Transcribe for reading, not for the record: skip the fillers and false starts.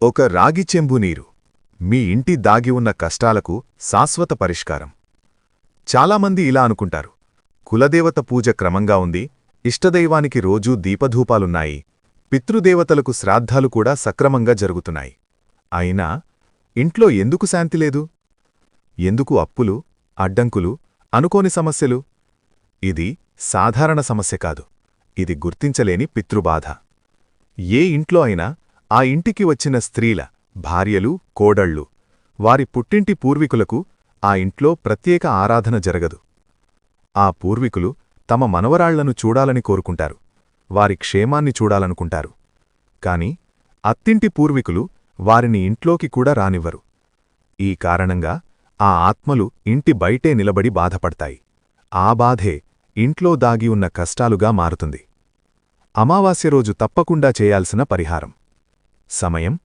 ఒక రాగి చెంబు నీరు మీ ఇంటి దాగి ఉన్న కష్టాలకు శాశ్వత పరిష్కారం. చాలామంది ఇలా అనుకుంటారు, కులదేవత పూజ క్రమంగా ఉంది, ఇష్టదైవానికి రోజూ దీపధూపాలున్నాయి, పితృదేవతలకు శ్రాద్ధాలు కూడా సక్రమంగా జరుగుతున్నాయి. అయినా ఇంట్లో ఎందుకు శాంతి లేదు? ఎందుకు అప్పులు, అడ్డంకులు, అనుకోని సమస్యలు? ఇది సాధారణ సమస్య కాదు, ఇది గుర్తించలేని పితృబాధ. ఏ ఇంట్లో అయినా ఆ ఇంటికి వచ్చిన స్త్రీల, భార్యలు, కోడళ్ళు, వారి పుట్టింటి పూర్వీకులకు ఆ ఇంట్లో ప్రత్యేక ఆరాధన జరగదు. ఆ పూర్వీకులు తమ మనవరాళ్లను చూడాలని కోరుకుంటారు, వారి క్షేమాన్ని చూడాలనుకుంటారు. కాని అత్తింటి పూర్వీకులు వారిని ఇంట్లోకి కూడా రానివ్వరు. ఈ కారణంగా ఆ ఆత్మలు ఇంటి బయటే నిలబడి బాధపడతాయి. ఆ బాధే ఇంట్లో దాగి ఉన్న కష్టాలుగా మారుతుంది. అమావాస్య రోజు తప్పకుండా చేయాల్సిన పరిహారం. సమయం